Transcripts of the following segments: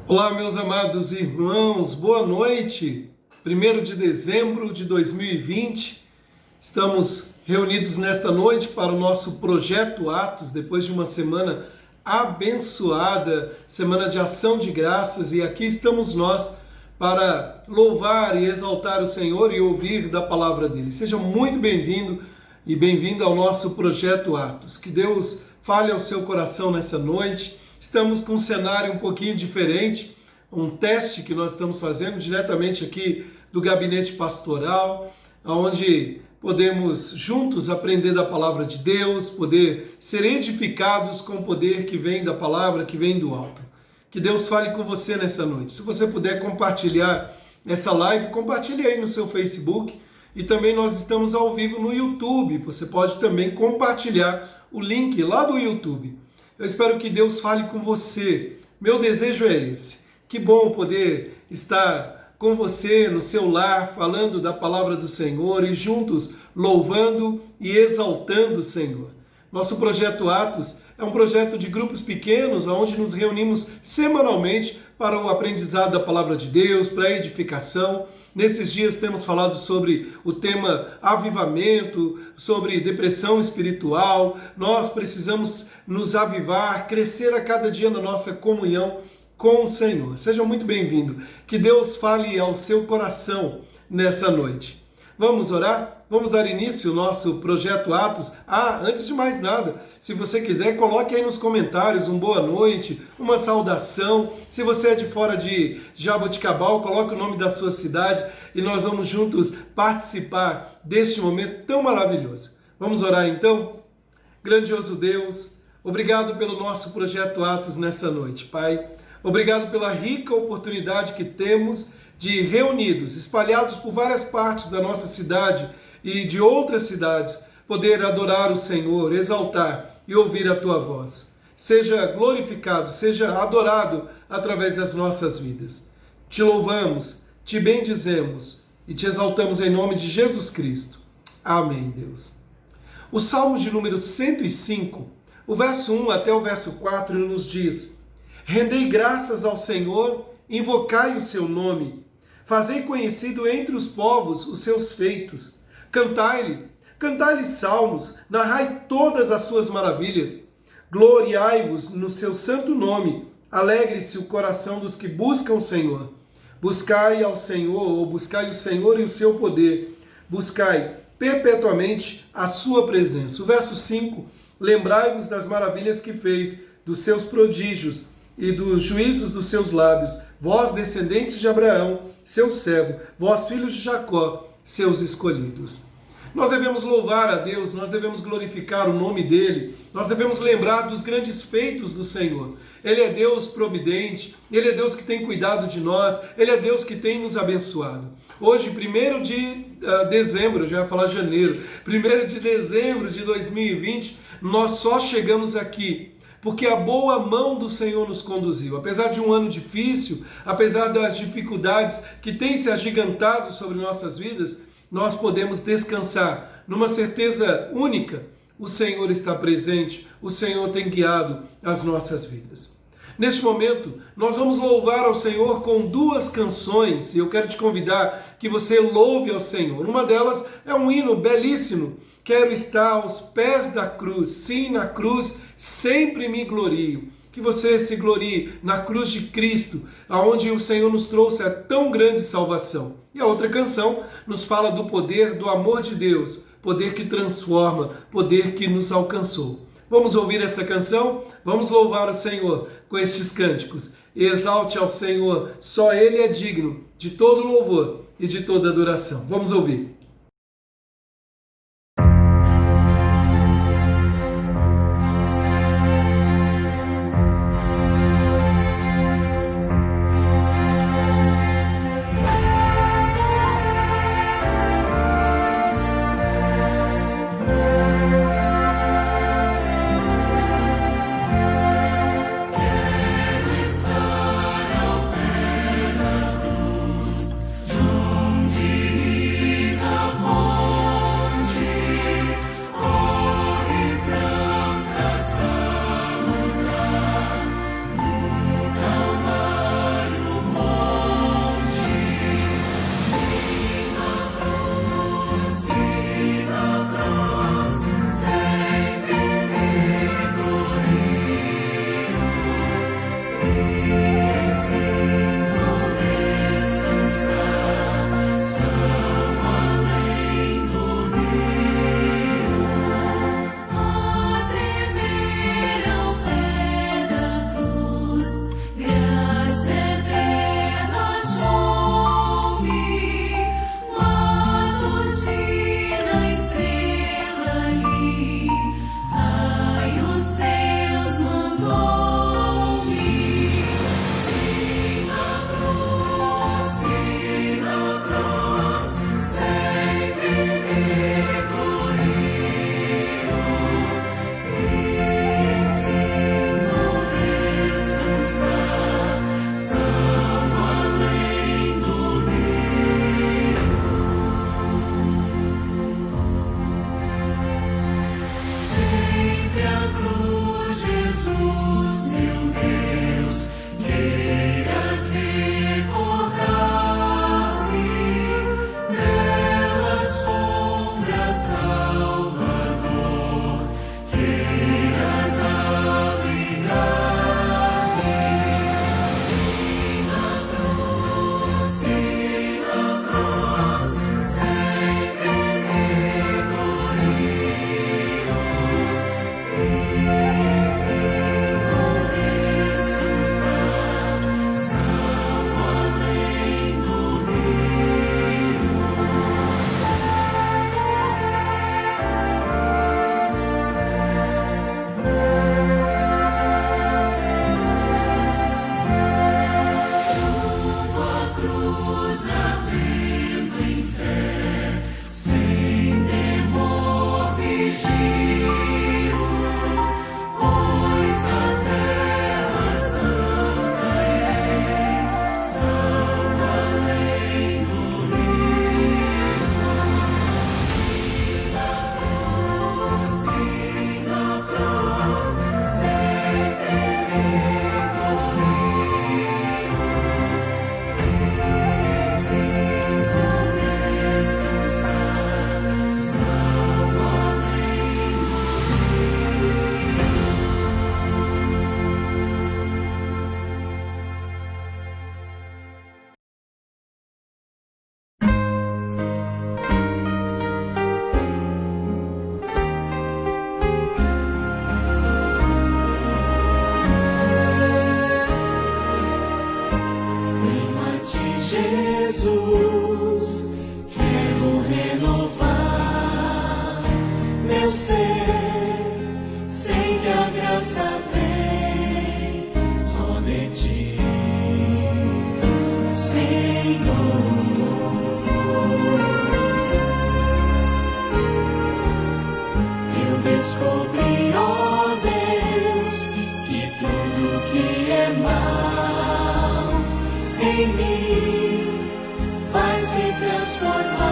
Olá, meus amados irmãos, boa noite. 1º de dezembro de 2020, estamos reunidos nesta noite para o nosso Projeto Atos, depois de uma semana abençoada, semana de ação de graças, e aqui estamos nós para louvar e exaltar o Senhor e ouvir da palavra dele. Seja muito bem-vindo e bem-vinda ao nosso Projeto Atos. Que Deus fale ao seu coração nessa noite. Estamos com um cenário um pouquinho diferente, um teste que nós estamos fazendo diretamente aqui do gabinete pastoral, onde podemos juntos aprender da palavra de Deus, poder ser edificados com o poder que vem da palavra, que vem do alto. Que Deus fale com você nessa noite. Se você puder compartilhar essa live, compartilhe aí no seu Facebook, e também nós estamos ao vivo no YouTube. Você pode também compartilhar o link lá do YouTube. Eu espero que Deus fale com você. Meu desejo é esse. Que bom poder estar com você no seu lar, falando da palavra do Senhor e juntos louvando e exaltando o Senhor. Nosso Projeto Atos é um projeto de grupos pequenos, onde nos reunimos semanalmente para o aprendizado da palavra de Deus, para a edificação. Nesses dias temos falado sobre o tema avivamento, sobre depressão espiritual. Nós precisamos nos avivar, crescer a cada dia na nossa comunhão com o Senhor. Seja muito bem-vindo. Que Deus fale ao seu coração nessa noite. Vamos orar? Vamos dar início ao nosso Projeto Atos. Antes de mais nada, se você quiser, coloque aí nos comentários um boa noite, uma saudação. Se você é de fora de Jaboticabal, coloque o nome da sua cidade e nós vamos juntos participar deste momento tão maravilhoso. Vamos orar então? Grandioso Deus, obrigado pelo nosso Projeto Atos nessa noite, Pai. Obrigado pela rica oportunidade que temos de reunidos, espalhados por várias partes da nossa cidade e de outras cidades, poder adorar o Senhor, exaltar e ouvir a Tua voz. Seja glorificado, seja adorado através das nossas vidas. Te louvamos, te bendizemos e te exaltamos em nome de Jesus Cristo. Amém, Deus. O Salmo de número 105, o verso 1 até o verso 4 nos diz: Rendei graças ao Senhor, invocai o seu nome. Fazei conhecido entre os povos os seus feitos. Cantai-lhe salmos, narrai todas as suas maravilhas. Gloriai-vos no seu santo nome. Alegre-se o coração dos que buscam o Senhor. Buscai ao Senhor, ou buscai o Senhor e o seu poder. Buscai perpetuamente a sua presença. O verso 5, lembrai-vos das maravilhas que fez, dos seus prodígios e dos juízos dos seus lábios, vós, descendentes de Abraão, seu servo, vós, filhos de Jacó, seus escolhidos. Nós devemos louvar a Deus, nós devemos glorificar o nome dele, nós devemos lembrar dos grandes feitos do Senhor. Ele é Deus providente, Ele é Deus que tem cuidado de nós, Ele é Deus que tem nos abençoado. Hoje, 1º de dezembro, já ia falar janeiro, 1º de dezembro de 2020, nós só chegamos aqui porque a boa mão do Senhor nos conduziu. Apesar de um ano difícil, apesar das dificuldades que têm se agigantado sobre nossas vidas, nós podemos descansar numa certeza única: o Senhor está presente, o Senhor tem guiado as nossas vidas. Neste momento, nós vamos louvar ao Senhor com 2 canções, e eu quero te convidar que você louve ao Senhor. Uma delas é um hino belíssimo: Quero estar aos pés da cruz, sim, na cruz sempre me glorio. Que você se glorie na cruz de Cristo, aonde o Senhor nos trouxe a tão grande salvação. E a outra canção nos fala do poder do amor de Deus, poder que transforma, poder que nos alcançou. Vamos ouvir esta canção? Vamos louvar o Senhor com estes cânticos. Exalte ao Senhor, só Ele é digno de todo louvor e de toda adoração. Vamos ouvir. Onde Jesus, quero renovar meu ser, sei que a graça vem só de ti, Senhor. Eu descobri, ó Deus, que tudo que é mal em mim vai se transformar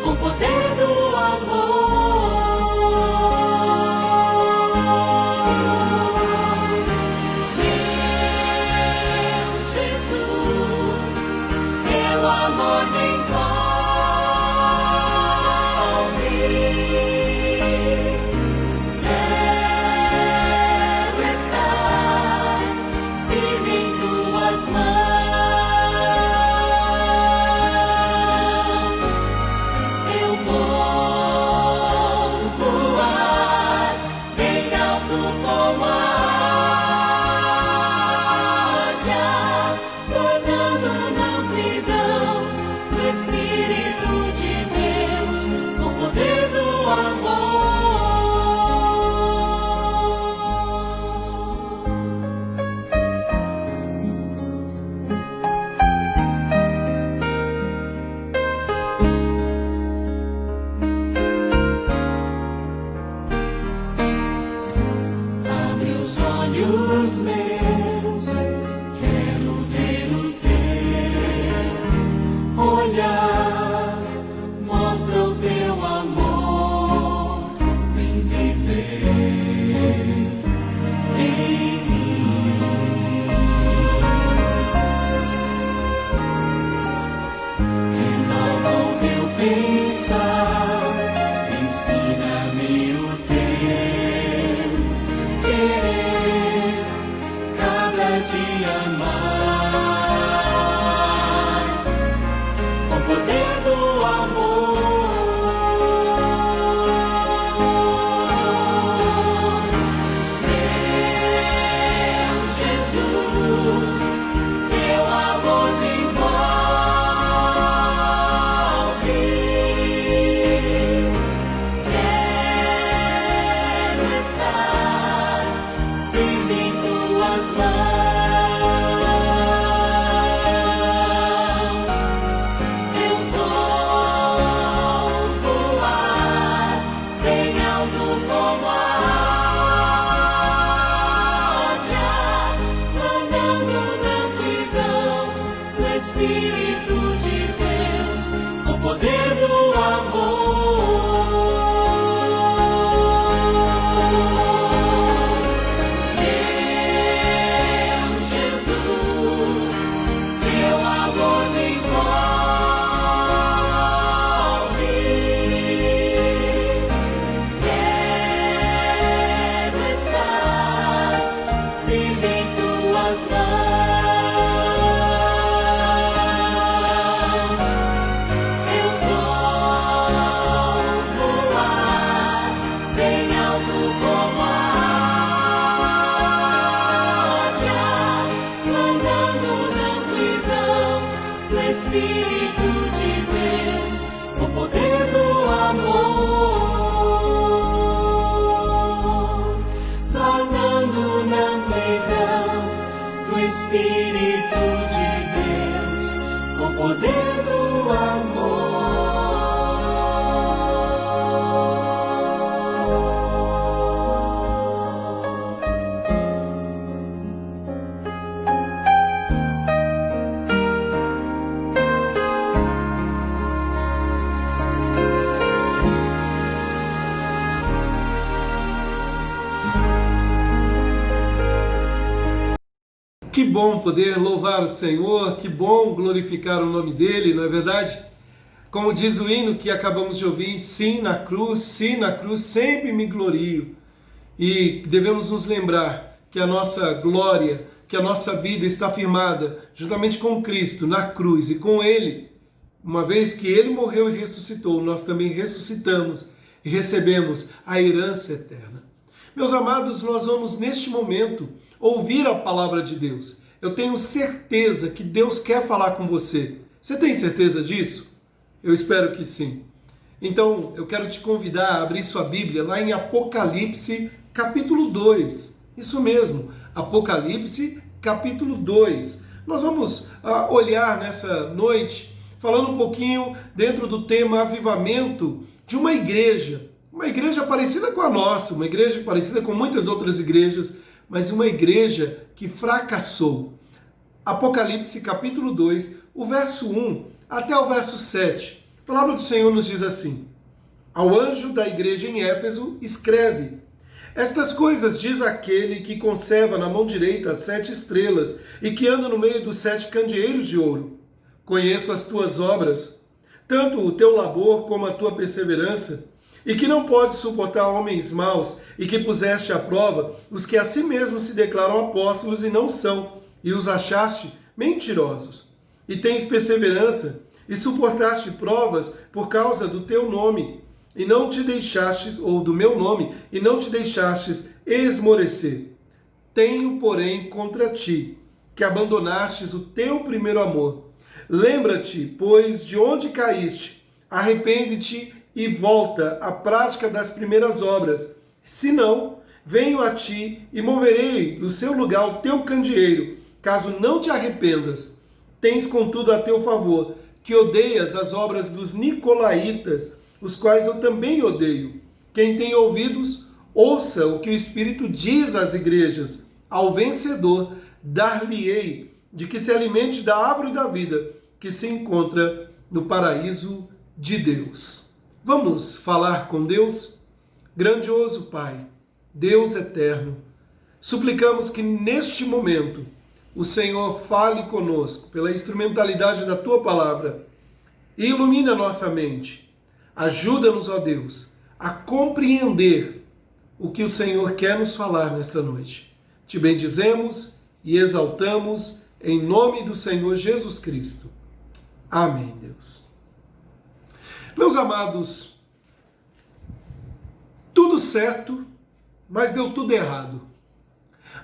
com o poder do amor. Meu Jesus, teu amor me envolve. Quero estar firme em tuas mãos. Eu vou voar bem alto como a águia, planando na amplidão do Espírito de Deus, com o poder do amor. Abre os olhos meus, quero ver o teu olhar, mostra o teu amor, vem viver em mim. Renova o meu pensar, ensina-me o teu querer, cada dia mais, com o poder do amor. Meu Jesus, teu amor me envolve. Quero estar firme em tuas mãos. Eu vou voar bem alto como a águia, planando na amplidão do Espírito de Deus, com o poder do amor. Meu Jesus, teu amor me envolve. Quero estar firme em tuas mãos. Eu vou voar bem alto como a águia, planando na amplidão do Espírito de Deus, com o poder do amor. Planando na amplidão do Espírito Espírito de Deus, com poder do amor. Que bom poder louvar o Senhor, que bom glorificar o nome dEle, não é verdade? Como diz o hino que acabamos de ouvir, sim na cruz, sempre me glorio. E devemos nos lembrar que a nossa glória, que a nossa vida está firmada juntamente com Cristo na cruz e com Ele. Uma vez que Ele morreu e ressuscitou, nós também ressuscitamos e recebemos a herança eterna. Meus amados, nós vamos neste momento ouvir a palavra de Deus. Eu tenho certeza que Deus quer falar com você. Você tem certeza disso? Eu espero que sim. Então, eu quero te convidar a abrir sua Bíblia lá em Apocalipse, capítulo 2. Isso mesmo, Apocalipse, capítulo 2. Nós vamos olhar nessa noite, falando um pouquinho dentro do tema avivamento de uma igreja parecida com a nossa, uma igreja parecida com muitas outras igrejas, mas uma igreja que fracassou. Apocalipse capítulo 2, o verso 1 até o verso 7. A palavra do Senhor nos diz assim: ao anjo da igreja em Éfeso escreve: estas coisas diz aquele que conserva na mão direita as 7 estrelas e que anda no meio dos 7 candeeiros de ouro. Conheço as tuas obras, tanto o teu labor como a tua perseverança, e que não podes suportar homens maus, e que puseste à prova os que a si mesmos se declaram apóstolos e não são, e os achaste mentirosos. E tens perseverança, e suportaste provas por causa do teu nome, e não te deixaste, ou do meu nome, e não te deixastes esmorecer. Tenho, porém, contra ti, que abandonastes o teu primeiro amor. Lembra-te, pois, de onde caíste, arrepende-te e volta à prática das primeiras obras. Se não, venho a ti e moverei do seu lugar o teu candeeiro, caso não te arrependas. Tens, contudo, a teu favor, que odeias as obras dos nicolaítas, os quais eu também odeio. Quem tem ouvidos, ouça o que o Espírito diz às igrejas. Ao vencedor, dar-lhe-ei de que se alimente da árvore da vida, que se encontra no paraíso de Deus. Vamos falar com Deus? Grandioso Pai, Deus eterno, suplicamos que neste momento o Senhor fale conosco pela instrumentalidade da Tua palavra e ilumine a nossa mente. Ajuda-nos, ó Deus, a compreender o que o Senhor quer nos falar nesta noite. Te bendizemos e exaltamos em nome do Senhor Jesus Cristo. Amém, Deus. Meus amados, tudo certo, mas deu tudo errado.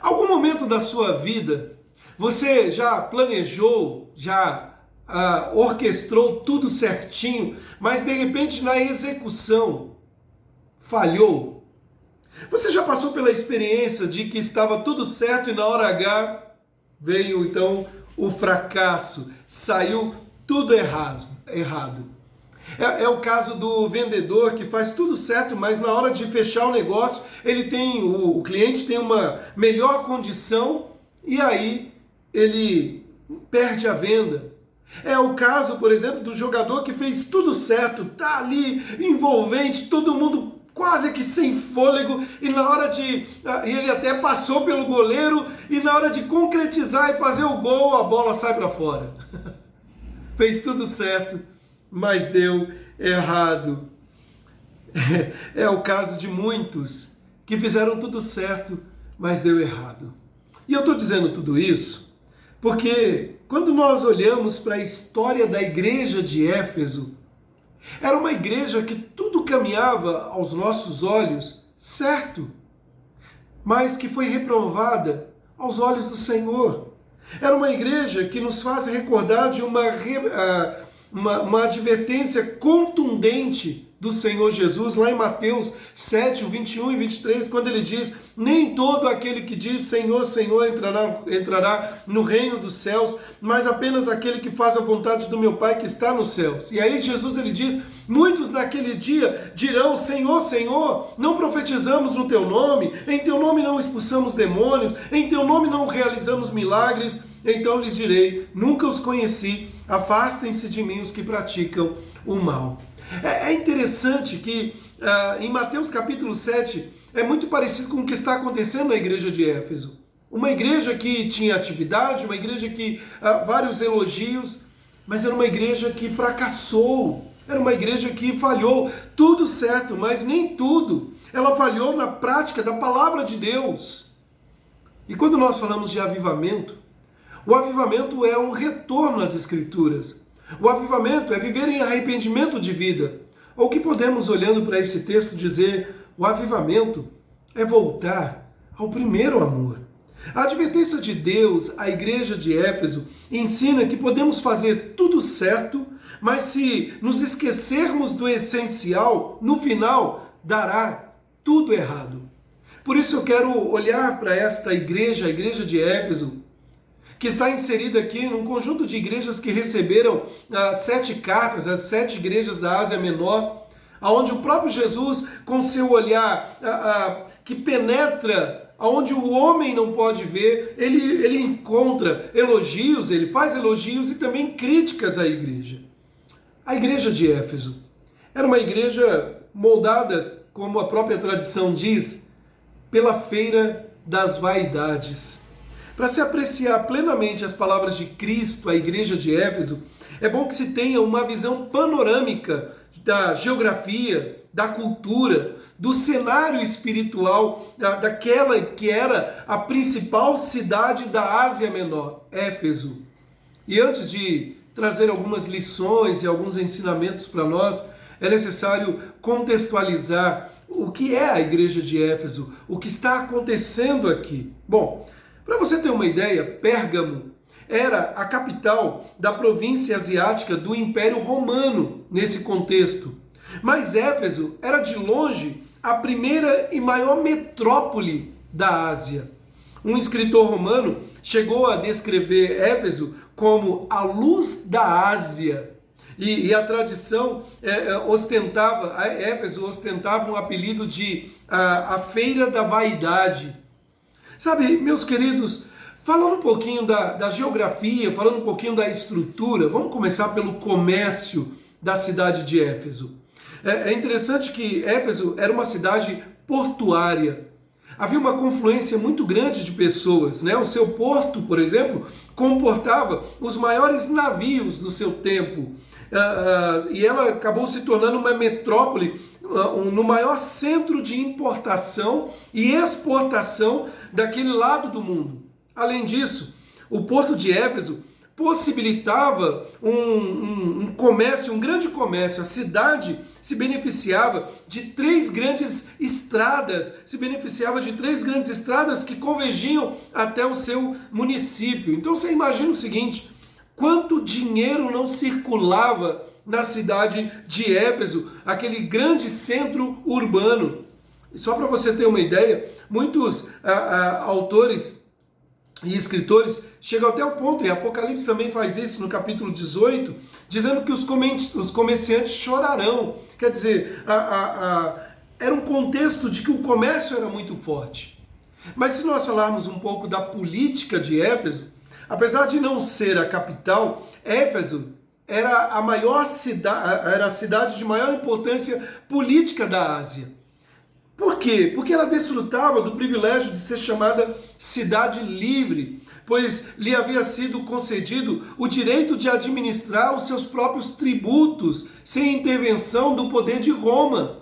Algum momento da sua vida, você já planejou, já orquestrou tudo certinho, mas de repente na execução falhou? Você já passou pela experiência de que estava tudo certo e na hora H veio então o fracasso, saiu tudo errado? É o caso do vendedor que faz tudo certo, mas na hora de fechar o negócio, o cliente tem uma melhor condição e aí ele perde a venda. É o caso, por exemplo, do jogador que fez tudo certo, tá ali envolvente, todo mundo quase que sem fôlego, e na hora de... ele até passou pelo goleiro, e na hora de concretizar e fazer o gol, a bola sai para fora. Fez tudo certo, mas deu errado. É o caso de muitos que fizeram tudo certo, mas deu errado. E eu estou dizendo tudo isso porque quando nós olhamos para a história da igreja de Éfeso, era uma igreja que tudo caminhava aos nossos olhos certo, mas que foi reprovada aos olhos do Senhor. Era uma igreja que nos faz recordar de uma advertência contundente do Senhor Jesus, lá em Mateus 7, 21 e 23, quando ele diz: nem todo aquele que diz Senhor, Senhor entrará no reino dos céus, mas apenas aquele que faz a vontade do meu Pai que está nos céus. E aí Jesus ele diz: muitos naquele dia dirão: Senhor, Senhor, não profetizamos no teu nome, em teu nome não expulsamos demônios, em teu nome não realizamos milagres. Então lhes direi: nunca os conheci, afastem-se de mim os que praticam o mal. É interessante que em Mateus capítulo 7 é muito parecido com o que está acontecendo na igreja de Éfeso. Uma igreja que tinha atividade, uma igreja que vários elogios, mas era uma igreja que fracassou, era uma igreja que falhou, tudo certo, mas nem tudo. Ela falhou na prática da palavra de Deus. E quando nós falamos de avivamento, o avivamento é um retorno às Escrituras. O avivamento é viver em arrependimento de vida. Ou que podemos, olhando para esse texto, dizer: o avivamento é voltar ao primeiro amor. A advertência de Deus à igreja de Éfeso ensina que podemos fazer tudo certo, mas se nos esquecermos do essencial, no final dará tudo errado. Por isso eu quero olhar para esta igreja, a igreja de Éfeso, que está inserida aqui num conjunto de igrejas que receberam 7 cartas, as 7 igrejas da Ásia Menor, onde o próprio Jesus, com seu olhar que penetra aonde o homem não pode ver, ele encontra elogios, ele faz elogios e também críticas à igreja. A igreja de Éfeso era uma igreja moldada, como a própria tradição diz, pela feira das vaidades. Para se apreciar plenamente as palavras de Cristo à igreja de Éfeso, é bom que se tenha uma visão panorâmica da geografia, da cultura, do cenário espiritual daquela que era a principal cidade da Ásia Menor, Éfeso. E antes de trazer algumas lições e alguns ensinamentos para nós, é necessário contextualizar o que é a igreja de Éfeso, o que está acontecendo aqui. Bom, para você ter uma ideia, Pérgamo era a capital da província asiática do Império Romano nesse contexto. Mas Éfeso era de longe a primeira e maior metrópole da Ásia. Um escritor romano chegou a descrever Éfeso como a luz da Ásia. E a tradição Éfeso ostentava um apelido de a Feira da Vaidade. Sabe, meus queridos, falando um pouquinho da geografia, falando um pouquinho da estrutura, vamos começar pelo comércio da cidade de Éfeso. É interessante que Éfeso era uma cidade portuária. Havia uma confluência muito grande de pessoas, né? O seu porto, por exemplo, comportava os maiores navios do seu tempo. E ela acabou se tornando uma metrópole no maior centro de importação e exportação daquele lado do mundo. Além disso, o porto de Éfeso possibilitava um comércio, um grande comércio. A cidade se beneficiava de 3 grandes estradas, que convergiam até o seu município. Então você imagina o seguinte: quanto dinheiro não circulava na cidade de Éfeso, aquele grande centro urbano. E só para você ter uma ideia, muitos autores e escritores chegam até o ponto, e Apocalipse também faz isso no capítulo 18, dizendo que os comerciantes chorarão. Quer dizer, era um contexto de que o comércio era muito forte. Mas se nós falarmos um pouco da política de Éfeso, apesar de não ser a capital, Éfeso era a cidade de maior importância política da Ásia. Por quê? Porque ela desfrutava do privilégio de ser chamada cidade livre, pois lhe havia sido concedido o direito de administrar os seus próprios tributos, sem intervenção do poder de Roma.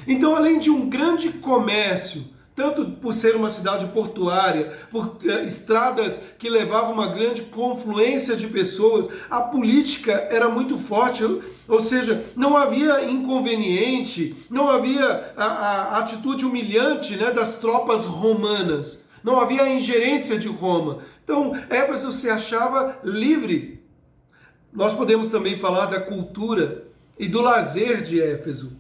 Então, além de um grande comércio, tanto por ser uma cidade portuária, por estradas que levavam uma grande confluência de pessoas, a política era muito forte, ou seja, não havia inconveniente, não havia a atitude humilhante, né, das tropas romanas, não havia a ingerência de Roma. Então, Éfeso se achava livre. Nós podemos também falar da cultura. e do lazer de Éfeso.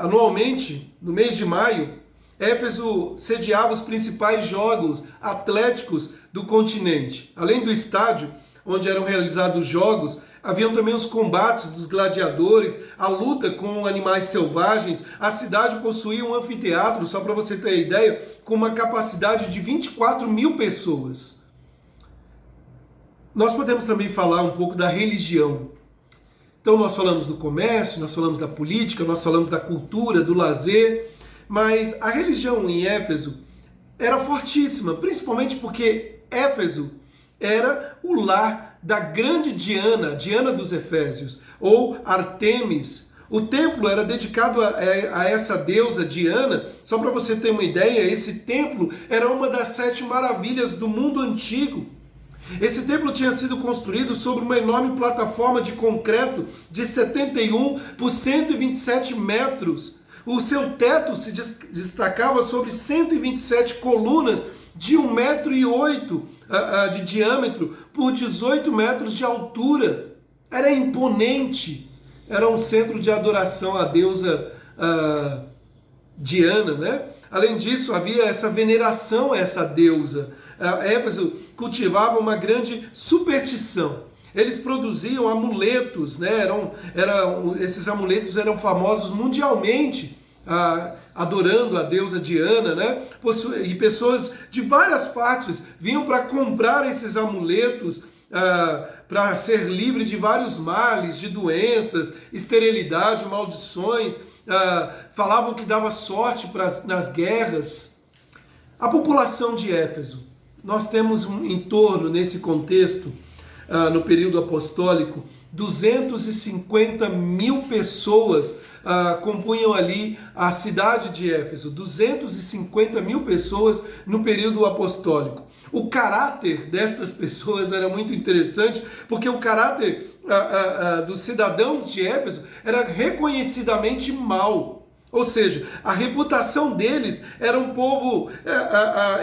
Anualmente, no mês de maio, Éfeso sediava os principais jogos atléticos do continente. Além do estádio onde eram realizados os jogos, haviam também os combates dos gladiadores, a luta com animais selvagens. A cidade possuía um anfiteatro, só para você ter ideia, com uma capacidade de 24 mil pessoas. Nós podemos também falar um pouco da religião. Então nós falamos do comércio, nós falamos da política, nós falamos da cultura, do lazer, mas a religião em Éfeso era fortíssima, principalmente porque Éfeso era o lar da grande Diana, Diana dos Efésios, ou Artemis. O templo era dedicado a essa deusa Diana. Só para você ter uma ideia, esse templo era uma das 7 maravilhas do mundo antigo. Esse templo tinha sido construído sobre uma enorme plataforma de concreto de 71 por 127 metros. O seu teto se destacava sobre 127 colunas de 1,8 m de diâmetro por 18 metros de altura. Era imponente. Era um centro de adoração à deusa Diana, né? Além disso, havia essa veneração a essa deusa. Éfeso cultivava uma grande superstição. Eles produziam amuletos, né? Esses amuletos eram famosos mundialmente, adorando a deusa Diana, né? E pessoas de várias partes vinham para comprar esses amuletos para ser livre de vários males, de doenças, esterilidade, maldições. Falavam que dava sorte nas guerras. A população de Éfeso, nós temos em torno, nesse contexto, no período apostólico, 250 mil pessoas compunham ali a cidade de Éfeso. 250 mil pessoas no período apostólico. O caráter destas pessoas era muito interessante, porque o caráter dos cidadãos de Éfeso era reconhecidamente mau. Ou seja, a reputação deles era um povo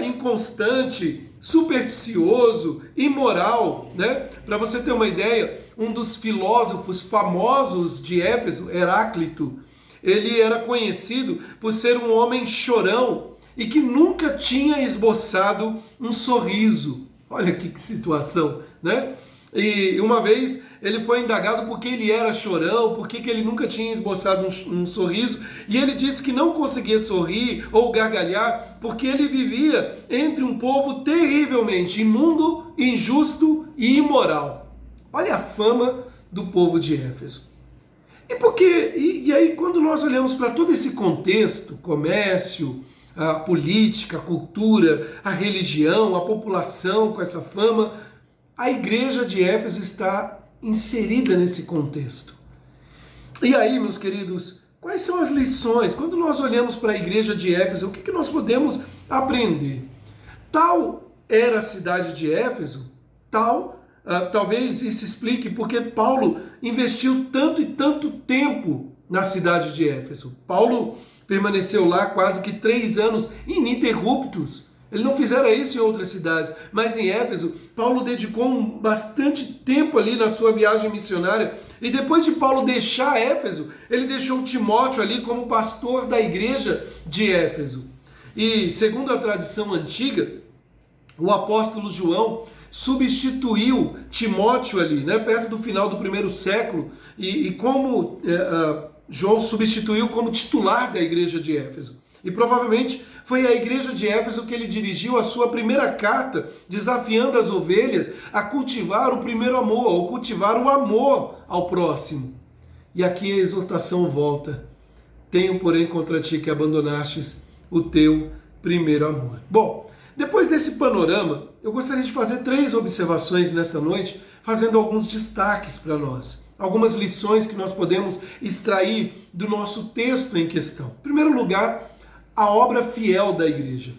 inconstante, supersticioso, imoral, né? Para você ter uma ideia, um dos filósofos famosos de Éfeso, Heráclito, ele era conhecido por ser um homem chorão e que nunca tinha esboçado um sorriso. Olha que situação, né? E uma vez ele foi indagado por que ele era chorão, por que ele nunca tinha esboçado um sorriso, e ele disse que não conseguia sorrir ou gargalhar porque ele vivia entre um povo terrivelmente imundo, injusto e imoral. Olha a fama do povo de Éfeso. E aí quando nós olhamos para todo esse contexto, comércio, a política, a cultura, a religião, a população com essa fama, a igreja de Éfeso está inserida nesse contexto. E aí, meus queridos, quais são as lições? Quando nós olhamos para a igreja de Éfeso, o que nós podemos aprender? Tal era a cidade de Éfeso, talvez isso explique porque Paulo investiu tanto e tanto tempo na cidade de Éfeso. Paulo permaneceu lá quase que 3 anos ininterruptos. Ele não fizera isso em outras cidades, mas em Éfeso, Paulo dedicou bastante tempo ali na sua viagem missionária. E depois de Paulo deixar Éfeso, ele deixou Timóteo ali como pastor da igreja de Éfeso. E segundo a tradição antiga, o apóstolo João substituiu Timóteo ali, né, perto do final do 1º século, e como João substituiu como titular da igreja de Éfeso. E provavelmente foi à igreja de Éfeso que ele dirigiu a sua primeira carta, desafiando as ovelhas a cultivar o primeiro amor, ou cultivar o amor ao próximo. E aqui a exortação volta. Tenho, porém, contra ti que abandonastes o teu primeiro amor. Bom, depois desse panorama, eu gostaria de fazer 3 observações nesta noite, fazendo alguns destaques para nós. Algumas lições que nós podemos extrair do nosso texto em questão. Em primeiro lugar, a obra fiel da igreja.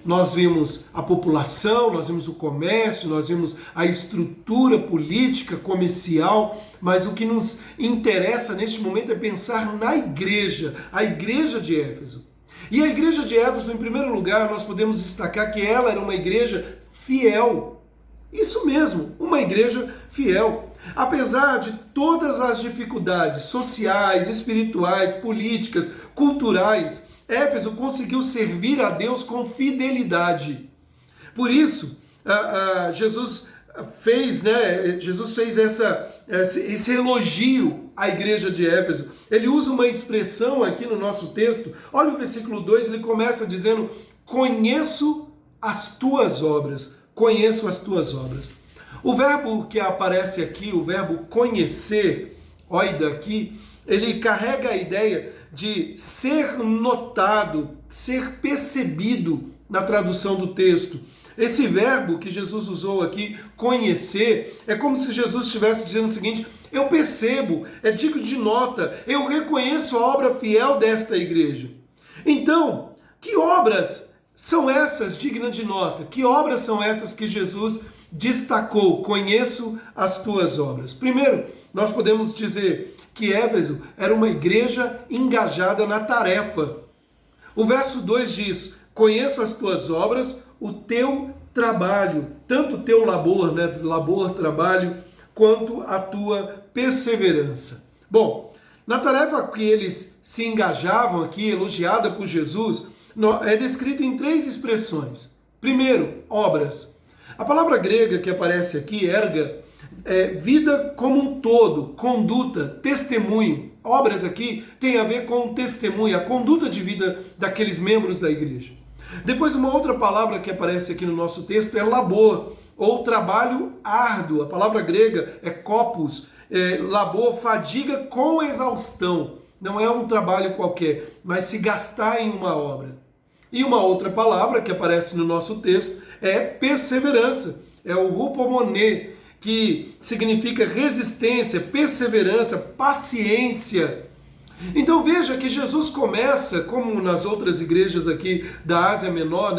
Nós vimos a população, nós vimos o comércio, nós vimos a estrutura política, comercial, mas o que nos interessa neste momento é pensar na igreja, a igreja de Éfeso. E a igreja de Éfeso, em primeiro lugar, nós podemos destacar que ela era uma igreja fiel. Isso mesmo, uma igreja fiel. Apesar de todas as dificuldades sociais, espirituais, políticas, culturais, Éfeso conseguiu servir a Deus com fidelidade. Por isso, Jesus fez esse elogio à igreja de Éfeso. Ele usa uma expressão aqui no nosso texto. Olha o versículo 2, ele começa dizendo: conheço as tuas obras. Conheço as tuas obras. O verbo que aparece aqui, o verbo conhecer, oida aqui, ele carrega a ideia de ser notado, ser percebido na tradução do texto. Esse verbo que Jesus usou aqui, conhecer, é como se Jesus estivesse dizendo o seguinte: eu percebo, é digno de nota, eu reconheço a obra fiel desta igreja. Então, que obras são essas dignas de nota? Que obras são essas que Jesus destacou? Conheço as tuas obras. Primeiro, nós podemos dizer que Éfeso era uma igreja engajada na tarefa. O verso 2 diz: conheço as tuas obras, o teu trabalho, tanto o teu labor, labor, trabalho, quanto a tua perseverança. Bom, na tarefa que eles se engajavam aqui, elogiada por Jesus, é descrita em 3 expressões. Primeiro, obras. A palavra grega que aparece aqui, erga, é vida como um todo, conduta, testemunho. Obras aqui tem a ver com testemunho, a conduta de vida daqueles membros da igreja. Depois, uma outra palavra que aparece aqui no nosso texto é labor, ou trabalho árduo. A palavra grega é kopos, labor, fadiga com exaustão. Não é um trabalho qualquer, mas se gastar em uma obra. E uma outra palavra que aparece no nosso texto é perseverança. É o hupomoné, que significa resistência, perseverança, paciência. Então veja que Jesus começa, como nas outras igrejas aqui da Ásia Menor,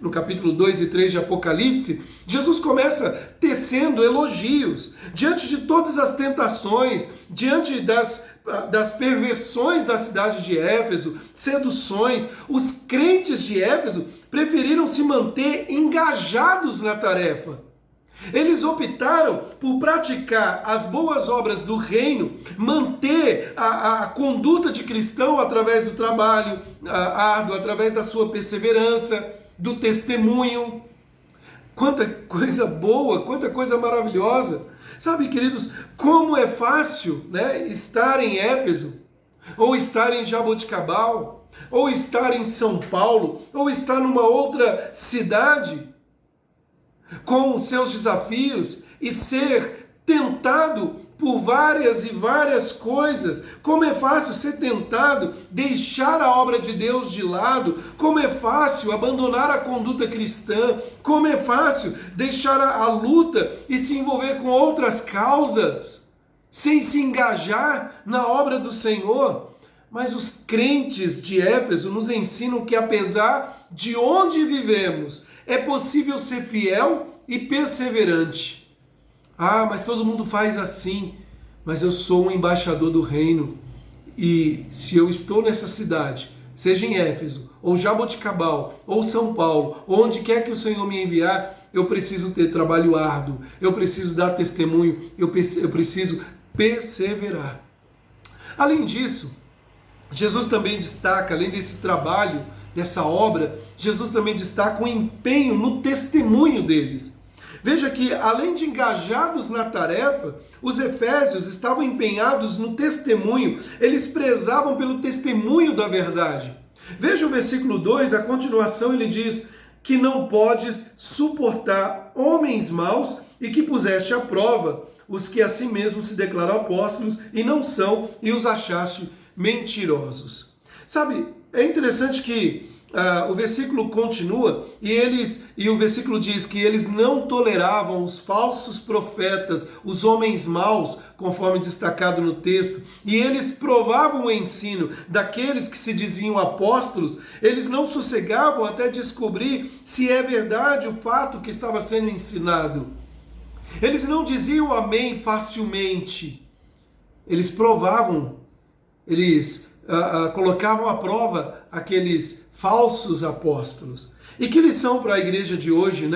no capítulo 2 e 3 de Apocalipse, Jesus começa tecendo elogios. Diante de todas as tentações, diante das perversões da cidade de Éfeso, seduções, os crentes de Éfeso preferiram se manter engajados na tarefa. Eles optaram por praticar as boas obras do reino, manter a conduta de cristão através do trabalho árduo, através da sua perseverança, do testemunho. Quanta coisa boa, quanta coisa maravilhosa. Sabe, queridos, como é fácil, estar em Éfeso, ou estar em Jaboticabal, ou estar em São Paulo, ou estar numa outra cidade, com os seus desafios e ser tentado por várias e várias coisas. Como é fácil ser tentado, deixar a obra de Deus de lado. Como é fácil abandonar a conduta cristã. Como é fácil deixar a luta e se envolver com outras causas, sem se engajar na obra do Senhor. Mas os crentes de Éfeso nos ensinam que, apesar de onde vivemos, é possível ser fiel e perseverante. Ah, mas todo mundo faz assim. Mas eu sou um embaixador do reino. E se eu estou nessa cidade, seja em Éfeso, ou Jaboticabal, ou São Paulo, ou onde quer que o Senhor me enviar, eu preciso ter trabalho árduo, eu preciso dar testemunho, eu preciso perseverar. Além disso, Jesus também destaca, além desse trabalho, dessa obra, Jesus também destaca o empenho no testemunho deles. Veja que, além de engajados na tarefa, os efésios estavam empenhados no testemunho, eles prezavam pelo testemunho da verdade. Veja o versículo 2, a continuação ele diz que não podes suportar homens maus e que puseste à prova os que a si mesmos se declaram apóstolos e não são, e os achaste mentirosos. Sabe, é interessante que o versículo continua e o versículo diz que eles não toleravam os falsos profetas, os homens maus, conforme destacado no texto, e eles provavam o ensino daqueles que se diziam apóstolos. Eles não sossegavam até descobrir se é verdade o fato que estava sendo ensinado. Eles não diziam amém facilmente. Eles provavam, eles colocavam à prova aqueles falsos apóstolos. E que lição para a igreja de hoje,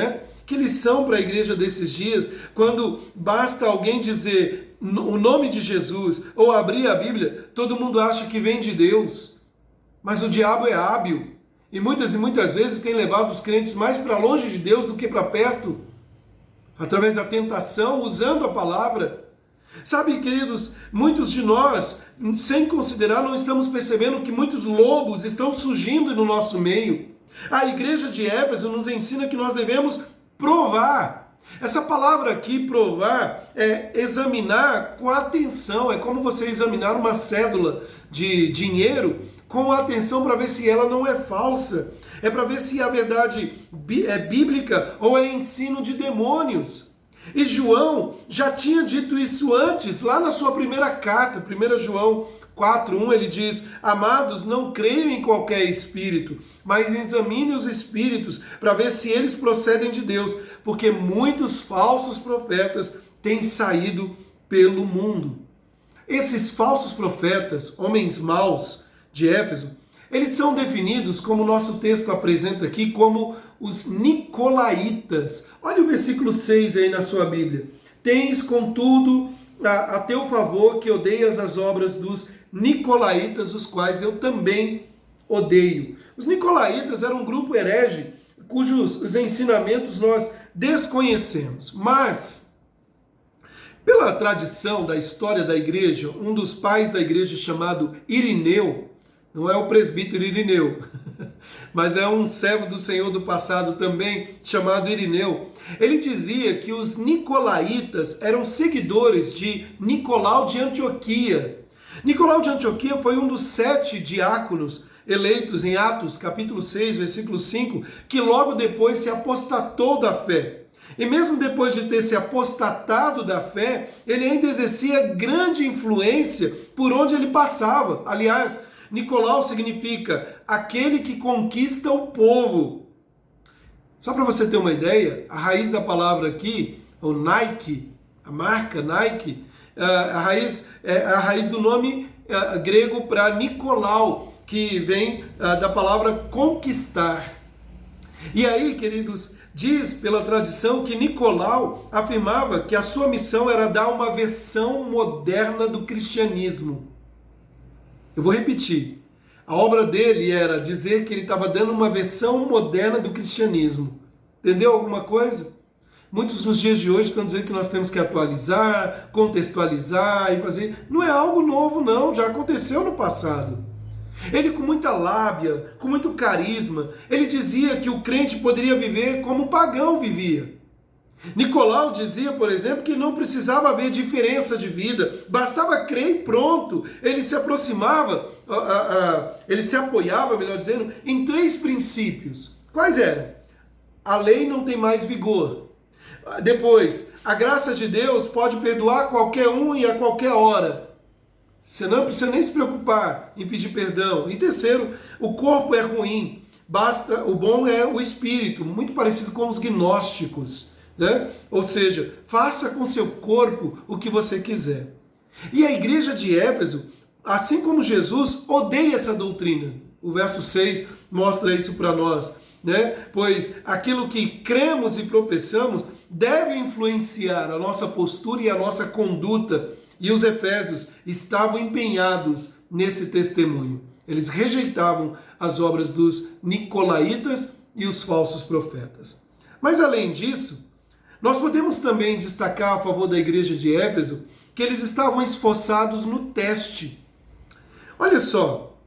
Que lição para a igreja desses dias, quando basta alguém dizer o nome de Jesus ou abrir a Bíblia, todo mundo acha que vem de Deus. Mas o diabo é hábil e muitas vezes tem levado os crentes mais para longe de Deus do que para perto, através da tentação, usando a palavra. Sabe, queridos, muitos de nós, sem considerar, não estamos percebendo que muitos lobos estão surgindo no nosso meio. A igreja de Éfeso nos ensina que nós devemos provar. Essa palavra aqui, provar, é examinar com atenção. É como você examinar uma cédula de dinheiro com atenção para ver se ela não é falsa. É para ver se a verdade é bíblica ou é ensino de demônios. E João já tinha dito isso antes, lá na sua primeira carta, 1 João 4:1, ele diz: amados, não creiam em qualquer espírito, mas examine os espíritos para ver se eles procedem de Deus, porque muitos falsos profetas têm saído pelo mundo. Esses falsos profetas, homens maus de Éfeso, eles são definidos, como o nosso texto apresenta aqui, como os nicolaítas. Olha o versículo 6 aí na sua Bíblia. Tens, contudo, a teu favor que odeias as obras dos nicolaítas, os quais eu também odeio. Os nicolaítas eram um grupo herege, cujos os ensinamentos nós desconhecemos. Mas, pela tradição da história da igreja, um dos pais da igreja chamado Irineu, não é o presbítero Irineu, mas é um servo do Senhor do passado também, chamado Irineu. Ele dizia que os nicolaítas eram seguidores de Nicolau de Antioquia. Nicolau de Antioquia foi um dos 7 diáconos eleitos em Atos, capítulo 6, versículo 5, que logo depois se apostatou da fé. E mesmo depois de ter se apostatado da fé, ele ainda exercia grande influência por onde ele passava. Aliás, Nicolau significa aquele que conquista o povo. Só para você ter uma ideia, a raiz da palavra aqui, o Nike, a marca Nike, a raiz do nome grego para Nicolau, que vem da palavra conquistar. E aí, queridos, diz pela tradição que Nicolau afirmava que a sua missão era dar uma versão moderna do cristianismo. Eu vou repetir. A obra dele era dizer que ele estava dando uma versão moderna do cristianismo. Entendeu alguma coisa? Muitos nos dias de hoje estão dizendo que nós temos que atualizar, contextualizar e fazer. Não é algo novo, não. Já aconteceu no passado. Ele, com muita lábia, com muito carisma, ele dizia que o crente poderia viver como o pagão vivia. Nicolau dizia, por exemplo, que não precisava haver diferença de vida, bastava crer e pronto. Ele se aproximava, ele se apoiava, melhor dizendo, em 3 princípios. Quais eram? A lei não tem mais vigor. Depois, a graça de Deus pode perdoar qualquer um e a qualquer hora. Você não precisa nem se preocupar em pedir perdão. E terceiro, o corpo é ruim, o bom é o espírito, muito parecido com os gnósticos. Né? Ou seja, faça com seu corpo o que você quiser. E a igreja de Éfeso, assim como Jesus, odeia essa doutrina. O verso 6 mostra isso para nós, né? Pois aquilo que cremos e professamos deve influenciar a nossa postura e a nossa conduta. E os efésios estavam empenhados nesse testemunho. Eles rejeitavam as obras dos nicolaítas e os falsos profetas. Mas além disso, nós podemos também destacar a favor da igreja de Éfeso que eles estavam esforçados no teste. Olha só,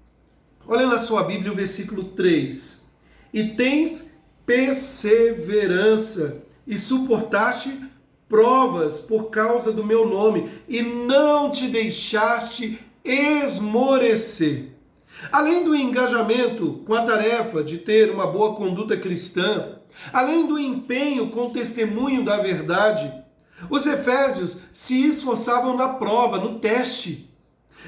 olha na sua Bíblia o versículo 3. E tens perseverança e suportaste provas por causa do meu nome e não te deixaste esmorecer. Além do engajamento com a tarefa de ter uma boa conduta cristã, além do empenho com o testemunho da verdade, os efésios se esforçavam na prova, no teste.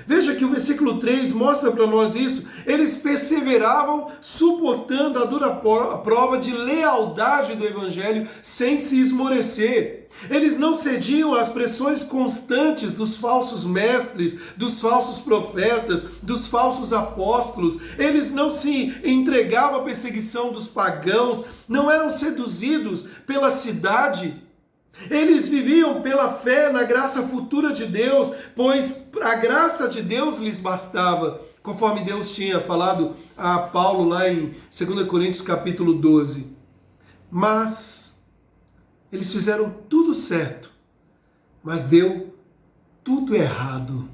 Veja que o versículo 3 mostra para nós isso. Eles perseveravam suportando a dura prova de lealdade do evangelho sem se esmorecer. Eles não cediam às pressões constantes dos falsos mestres, dos falsos profetas, dos falsos apóstolos. Eles não se entregavam à perseguição dos pagãos, não eram seduzidos pela cidade. Eles viviam pela fé na graça futura de Deus, pois a graça de Deus lhes bastava, conforme Deus tinha falado a Paulo lá em 2 Coríntios capítulo 12. Mas eles fizeram tudo certo, mas deu tudo errado.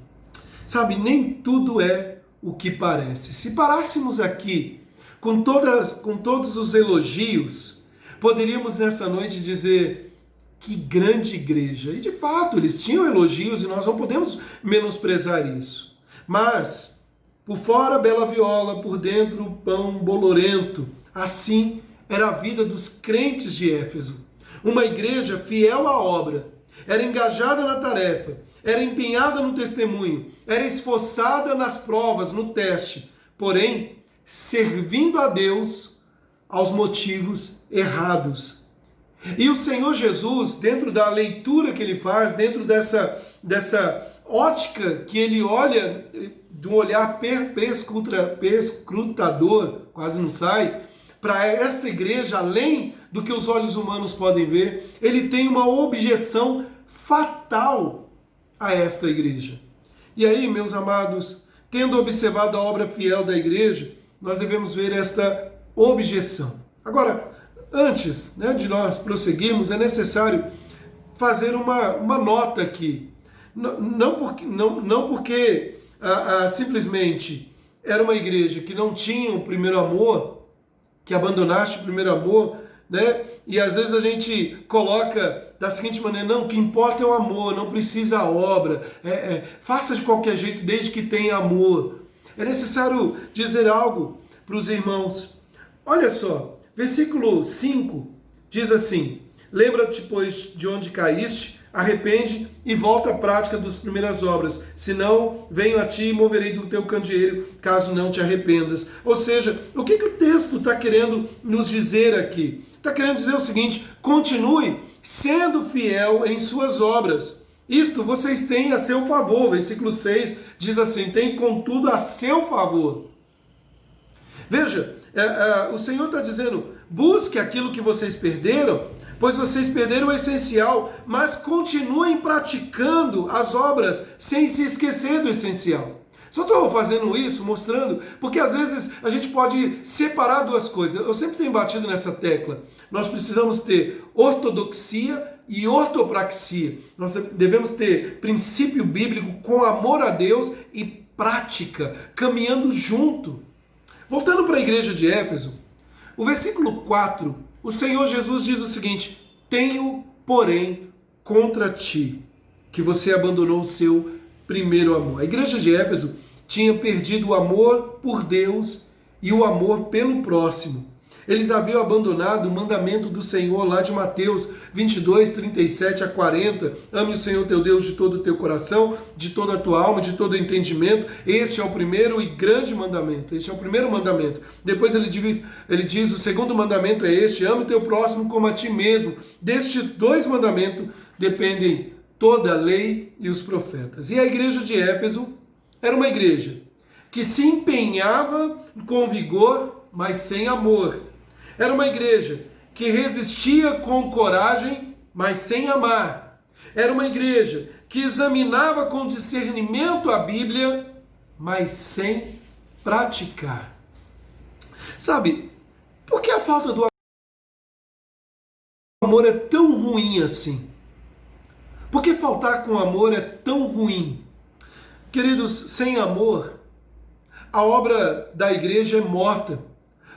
Sabe, nem tudo é o que parece. Se parássemos aqui com todos os elogios, poderíamos nessa noite dizer: que grande igreja! E de fato, eles tinham elogios e nós não podemos menosprezar isso. Mas, por fora bela viola, por dentro pão bolorento. Assim era a vida dos crentes de Éfeso. Uma igreja fiel à obra, era engajada na tarefa, era empenhada no testemunho, era esforçada nas provas, no teste, porém, servindo a Deus aos motivos errados. E o Senhor Jesus, dentro da leitura que ele faz, dentro dessa ótica que ele olha, de um olhar perscrutador, quase não sai, para esta igreja, além do que os olhos humanos podem ver, ele tem uma objeção fatal a esta igreja. E aí, meus amados, tendo observado a obra fiel da igreja, nós devemos ver esta objeção. Agora, antes de nós prosseguirmos, é necessário fazer uma nota aqui. Não porque simplesmente era uma igreja que não tinha o primeiro amor, que abandonaste o primeiro amor, e às vezes a gente coloca da seguinte maneira: não, o que importa é o amor, não precisa a obra, faça de qualquer jeito desde que tenha amor. É necessário dizer algo para os irmãos. Olha só, versículo 5 diz assim: lembra-te, pois, de onde caíste, arrepende e volta à prática das primeiras obras, senão venho a ti e moverei do teu candeeiro, caso não te arrependas. Ou seja, o que o texto está querendo nos dizer aqui? Está querendo dizer o seguinte: continue sendo fiel em suas obras. Isto vocês têm a seu favor. Versículo 6 diz assim: tem contudo a seu favor. Veja, o Senhor está dizendo: busque aquilo que vocês perderam, pois vocês perderam o essencial, mas continuem praticando as obras sem se esquecer do essencial. Só estou fazendo isso, mostrando, porque às vezes a gente pode separar duas coisas. Eu sempre tenho batido nessa tecla. Nós precisamos ter ortodoxia e ortopraxia. Nós devemos ter princípio bíblico com amor a Deus e prática, caminhando junto. Voltando para a igreja de Éfeso, o versículo 4, o Senhor Jesus diz o seguinte: tenho, porém, contra ti, que você abandonou o seu primeiro amor. A igreja de Éfeso tinha perdido o amor por Deus e o amor pelo próximo. Eles haviam abandonado o mandamento do Senhor lá de Mateus 22, 37 a 40. Ame o Senhor teu Deus de todo o teu coração, de toda a tua alma, de todo o entendimento. Este é o primeiro e grande mandamento. Este é o primeiro mandamento. Depois ele diz, o segundo mandamento é este: ame o teu próximo como a ti mesmo. Destes dois mandamentos dependem toda a lei e os profetas. E a igreja de Éfeso era uma igreja que se empenhava com vigor, mas sem amor. Era uma igreja que resistia com coragem, mas sem amar. Era uma igreja que examinava com discernimento a Bíblia, mas sem praticar. Sabe, por que a falta do amor é tão ruim assim? Por que faltar com amor é tão ruim? Queridos, sem amor, a obra da igreja é morta.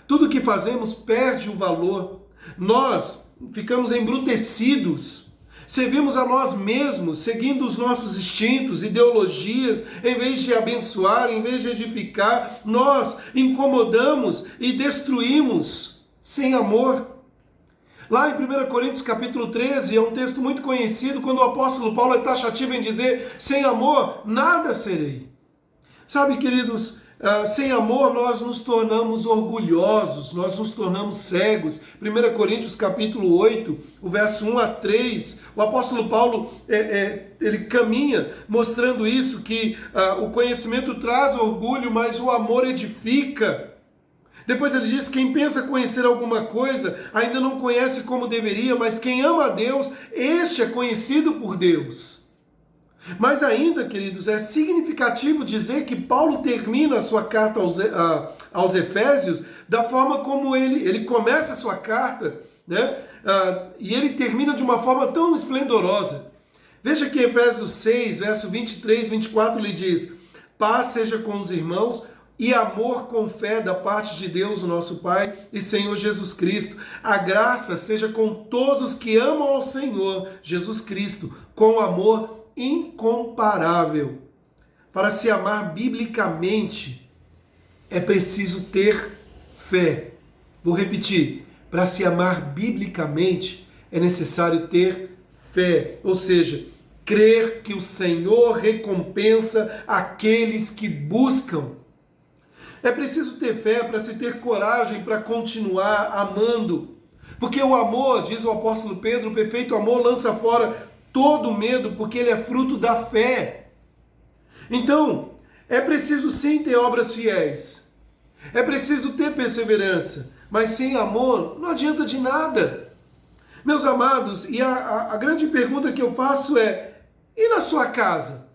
Tudo que fazemos perde o valor. Nós ficamos embrutecidos. Servimos a nós mesmos, seguindo os nossos instintos, ideologias, em vez de abençoar, em vez de edificar. Nós incomodamos e destruímos sem amor. Lá em 1 Coríntios capítulo 13, é um texto muito conhecido, quando o apóstolo Paulo é taxativo em dizer: sem amor, nada serei. Sabe, queridos, sem amor nós nos tornamos orgulhosos, nós nos tornamos cegos. 1 Coríntios capítulo 8, o verso 1 a 3, o apóstolo Paulo ele caminha mostrando isso, que o conhecimento traz orgulho, mas o amor edifica. Depois ele diz, quem pensa conhecer alguma coisa, ainda não conhece como deveria, mas quem ama a Deus, este é conhecido por Deus. Mas ainda, queridos, é significativo dizer que Paulo termina a sua carta aos Efésios da forma como ele começa a sua carta, né? E ele termina de uma forma tão esplendorosa. Veja que Efésios 6, verso 23 e 24, ele diz, paz seja com os irmãos e amor com fé da parte de Deus, o nosso Pai e Senhor Jesus Cristo. A graça seja com todos os que amam ao Senhor Jesus Cristo, com amor incomparável. Para se amar biblicamente, é preciso ter fé. Vou repetir, para se amar biblicamente, é necessário ter fé, ou seja, crer que o Senhor recompensa aqueles que buscam. É preciso ter fé para se ter coragem para continuar amando, porque o amor, diz o apóstolo Pedro, o perfeito amor lança fora todo medo, porque ele é fruto da fé. Então, é preciso sim ter obras fiéis, é preciso ter perseverança, mas sem amor não adianta de nada. Meus amados, e a grande pergunta que eu faço é, e na sua casa?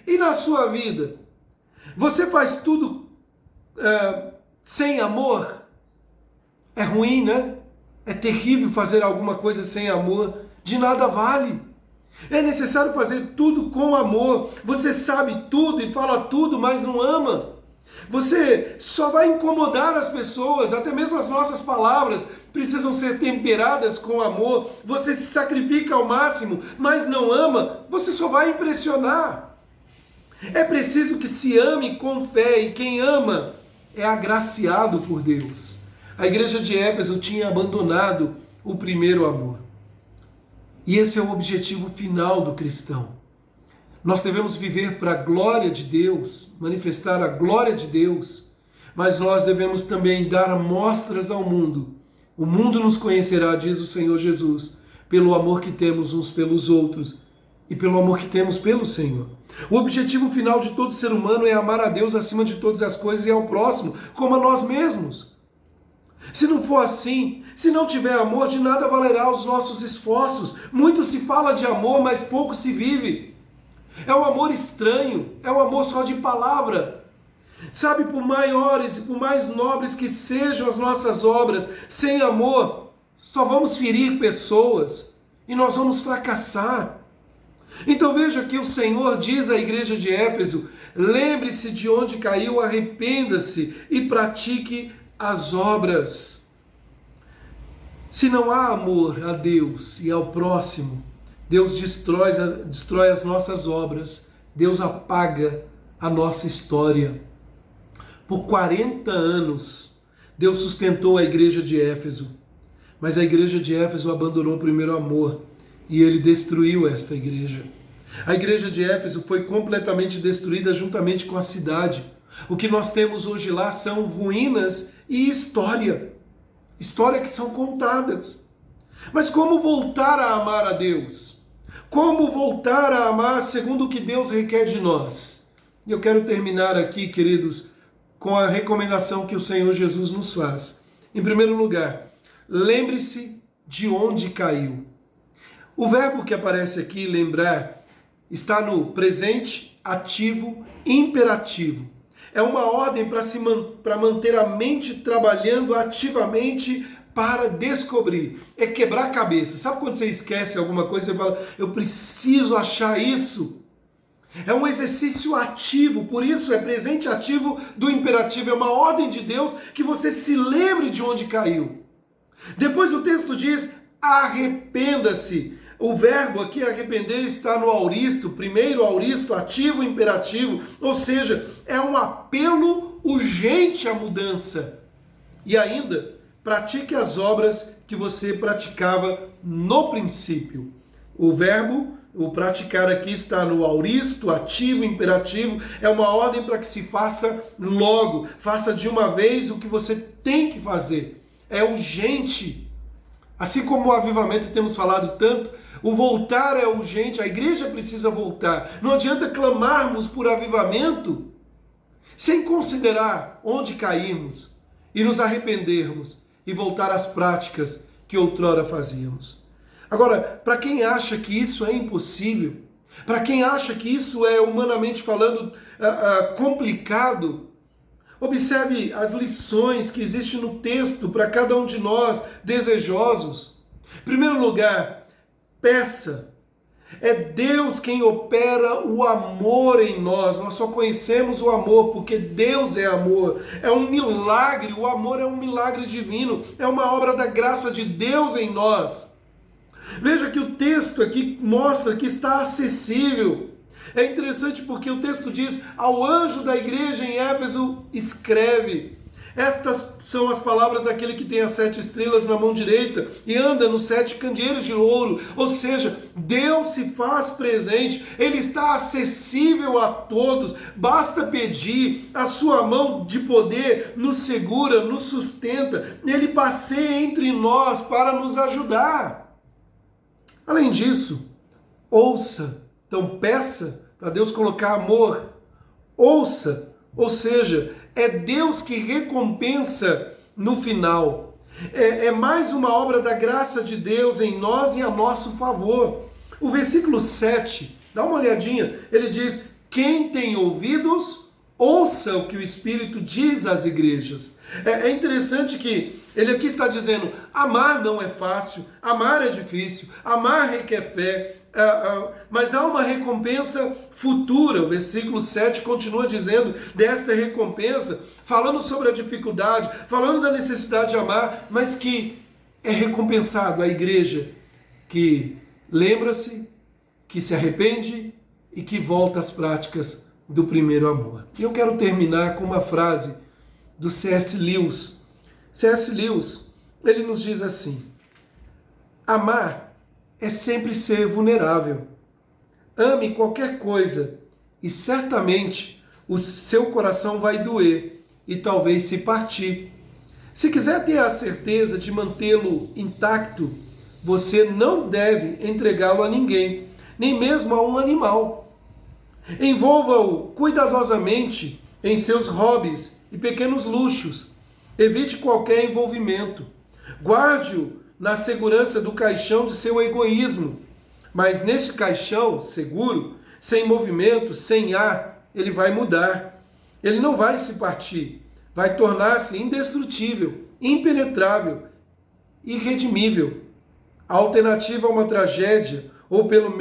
E na sua vida? Você faz tudo sem amor? É ruim, né? É terrível fazer alguma coisa sem amor, de nada vale. É necessário fazer tudo com amor. Você sabe tudo e fala tudo, mas não ama. Você só vai incomodar as pessoas, até mesmo as nossas palavras precisam ser temperadas com amor. Você se sacrifica ao máximo, mas não ama, você só vai impressionar. É preciso que se ame com fé, e quem ama é agraciado por Deus. A igreja de Éfeso tinha abandonado o primeiro amor. E esse é o objetivo final do cristão. Nós devemos viver para a glória de Deus, manifestar a glória de Deus, mas nós devemos também dar amostras ao mundo. O mundo nos conhecerá, diz o Senhor Jesus, pelo amor que temos uns pelos outros e pelo amor que temos pelo Senhor. O objetivo final de todo ser humano é amar a Deus acima de todas as coisas e ao próximo, como a nós mesmos. Se não for assim, se não tiver amor, de nada valerá os nossos esforços. Muito se fala de amor, mas pouco se vive. É um amor estranho, é um amor só de palavra. Sabe, por maiores e por mais nobres que sejam as nossas obras, sem amor, só vamos ferir pessoas e nós vamos fracassar. Então veja que o Senhor diz à igreja de Éfeso, lembre-se de onde caiu, arrependa-se e pratique as obras. Se não há amor a Deus e ao próximo, Deus destrói as nossas obras, Deus apaga a nossa história. Por 40 anos, Deus sustentou a igreja de Éfeso, mas a igreja de Éfeso abandonou o primeiro amor e ele destruiu esta igreja. A igreja de Éfeso foi completamente destruída juntamente com a cidade. O que nós temos hoje lá são ruínas e história que são contadas. Mas como voltar a amar a Deus? Como voltar a amar segundo o que Deus requer de nós? E eu quero terminar aqui, queridos, com a recomendação que o Senhor Jesus nos faz. Em primeiro lugar, lembre-se de onde caiu. O verbo que aparece aqui, lembrar, está no presente ativo imperativo. É uma ordem para manter a mente trabalhando ativamente para descobrir. É quebrar a cabeça. Sabe quando você esquece alguma coisa, você fala, eu preciso achar isso? É um exercício ativo, por isso é presente ativo do imperativo. É uma ordem de Deus que você se lembre de onde caiu. Depois o texto diz, arrependa-se. O verbo aqui, arrepender, está no auristo, primeiro auristo, ativo imperativo, ou seja, é um apelo urgente à mudança. E ainda, pratique as obras que você praticava no princípio. O verbo O praticar aqui está no auristo, ativo, imperativo. É uma ordem para que se faça logo. Faça de uma vez o que você tem que fazer. É urgente. Assim como o avivamento temos falado tanto, o voltar é urgente. A igreja precisa voltar. Não adianta clamarmos por avivamento sem considerar onde caímos e nos arrependermos e voltar às práticas que outrora fazíamos. Agora, para quem acha que isso é impossível, para quem acha que isso é, humanamente falando, complicado, observe as lições que existem no texto para cada um de nós desejosos. Em primeiro lugar, peça. É Deus quem opera o amor em nós. Nós só conhecemos o amor porque Deus é amor. É um milagre, o amor é um milagre divino. É uma obra da graça de Deus em nós. Veja que o texto aqui mostra que está acessível. É interessante porque o texto diz: ao anjo da igreja em Éfeso escreve. Estas são as palavras daquele que tem as 7 estrelas na mão direita e anda nos 7 candeeiros de ouro. Ou seja, Deus se faz presente, Ele está acessível a todos. Basta pedir, a sua mão de poder nos segura, nos sustenta. Ele passeia entre nós para nos ajudar. Além disso, ouça. Então peça para Deus colocar amor. Ouça, ou seja, é Deus que recompensa no final. É mais uma obra da graça de Deus em nós e a nosso favor. O versículo 7, dá uma olhadinha, ele diz: quem tem ouvidos, ouça o que o Espírito diz às igrejas. É interessante que ele aqui está dizendo: amar não é fácil, amar é difícil, amar requer fé, mas há uma recompensa futura. O versículo 7 continua dizendo desta recompensa, falando sobre a dificuldade, falando da necessidade de amar, mas que é recompensado a igreja que lembra-se, que se arrepende e que volta às práticas do primeiro amor. E eu quero terminar com uma frase do C.S. Lewis. C.S. Lewis, ele nos diz assim: amar é sempre ser vulnerável. Ame qualquer coisa e certamente o seu coração vai doer e talvez se partir. Se quiser ter a certeza de mantê-lo intacto, você não deve entregá-lo a ninguém, nem mesmo a um animal. Envolva-o cuidadosamente em seus hobbies e pequenos luxos. Evite qualquer envolvimento. Guarde-o na segurança do caixão de seu egoísmo. Mas neste caixão seguro, sem movimento, sem ar, ele vai mudar. Ele não vai se partir. Vai tornar-se indestrutível, impenetrável, irredimível. A alternativa a uma tragédia, ou pelo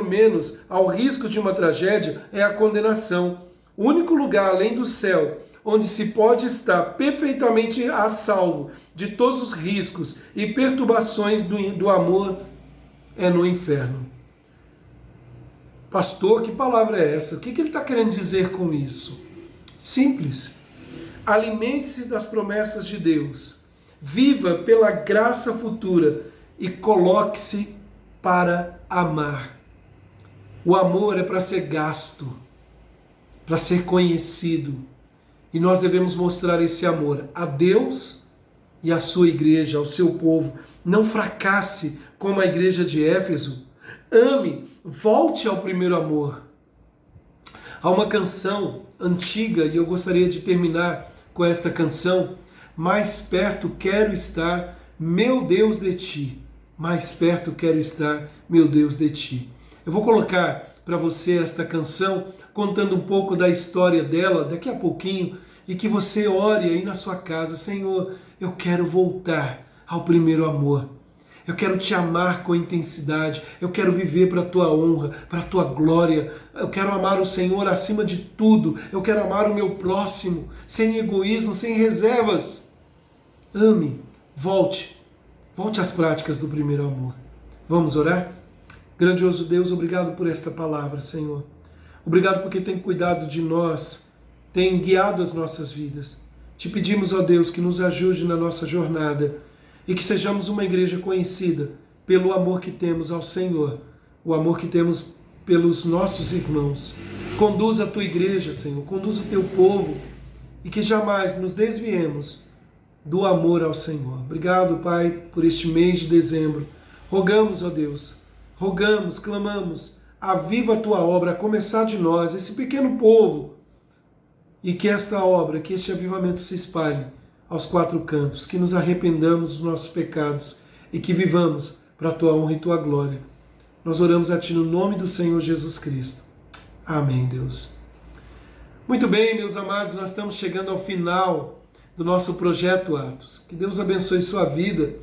menos ao risco de uma tragédia, é a condenação. O único lugar além do céu onde se pode estar perfeitamente a salvo de todos os riscos e perturbações do amor é no inferno. Pastor, que palavra é essa? O que ele está querendo dizer com isso? Simples. Alimente-se das promessas de Deus. Viva pela graça futura e coloque-se para amar. O amor é para ser gasto, para ser conhecido. E nós devemos mostrar esse amor a Deus e à sua igreja, ao seu povo. Não fracasse como a igreja de Éfeso. Ame, volte ao primeiro amor. Há uma canção antiga, e eu gostaria de terminar com esta canção: mais perto quero estar, meu Deus, de ti. Mais perto quero estar, meu Deus, de ti. Eu vou colocar para você esta canção, contando um pouco da história dela daqui a pouquinho, e que você ore aí na sua casa: Senhor, eu quero voltar ao primeiro amor. Eu quero te amar com intensidade, eu quero viver para a tua honra, para a tua glória. Eu quero amar o Senhor acima de tudo, eu quero amar o meu próximo, sem egoísmo, sem reservas. Ame, volte às práticas do primeiro amor. Vamos orar? Grandioso Deus, obrigado por esta palavra, Senhor. Obrigado porque tem cuidado de nós, tem guiado as nossas vidas. Te pedimos, ó Deus, que nos ajude na nossa jornada e que sejamos uma igreja conhecida pelo amor que temos ao Senhor, o amor que temos pelos nossos irmãos. Conduz a tua igreja, Senhor, conduz o teu povo e que jamais nos desviemos do amor ao Senhor. Obrigado, Pai, por este mês de dezembro. Rogamos, ó Deus, rogamos, clamamos, aviva a tua obra, a começar de nós, esse pequeno povo, e que esta obra, que este avivamento se espalhe aos quatro cantos, que nos arrependamos dos nossos pecados e que vivamos para a tua honra e tua glória. Nós oramos a ti no nome do Senhor Jesus Cristo. Amém, Deus. Muito bem, meus amados, nós estamos chegando ao final do nosso projeto Atos. Que Deus abençoe sua vida.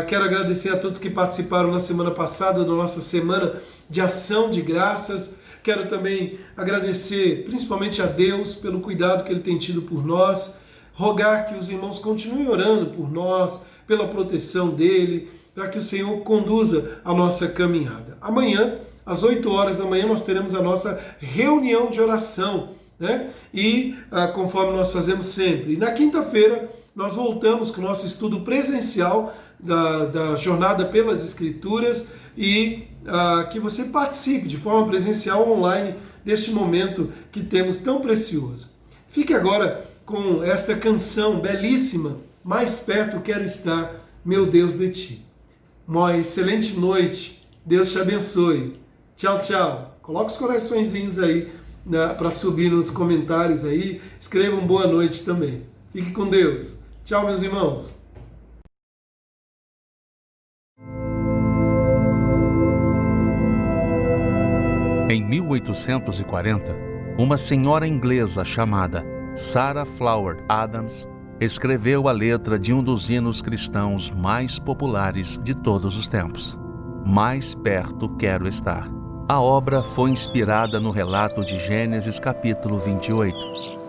Quero agradecer a todos que participaram na semana passada da nossa semana de ação de graças. Quero também agradecer principalmente a Deus pelo cuidado que Ele tem tido por nós. Rogar que os irmãos continuem orando por nós, pela proteção dEle, para que o Senhor conduza a nossa caminhada. Amanhã, às 8 horas da manhã, nós teremos a nossa reunião de oração, né? E conforme nós fazemos sempre. E na quinta-feira, nós voltamos com o nosso estudo presencial da Jornada pelas Escrituras e que você participe de forma presencial online deste momento que temos tão precioso. Fique agora com esta canção belíssima, Mais Perto Quero Estar, Meu Deus, de Ti. Uma excelente noite, Deus te abençoe. Tchau, tchau. Coloca os coraçõezinhos aí para subir nos comentários aí, escrevam boa noite também. Fique com Deus. Tchau, meus irmãos. Em 1840, uma senhora inglesa chamada Sarah Flower Adams escreveu a letra de um dos hinos cristãos mais populares de todos os tempos. Mais perto quero estar. A obra foi inspirada no relato de Gênesis capítulo 28,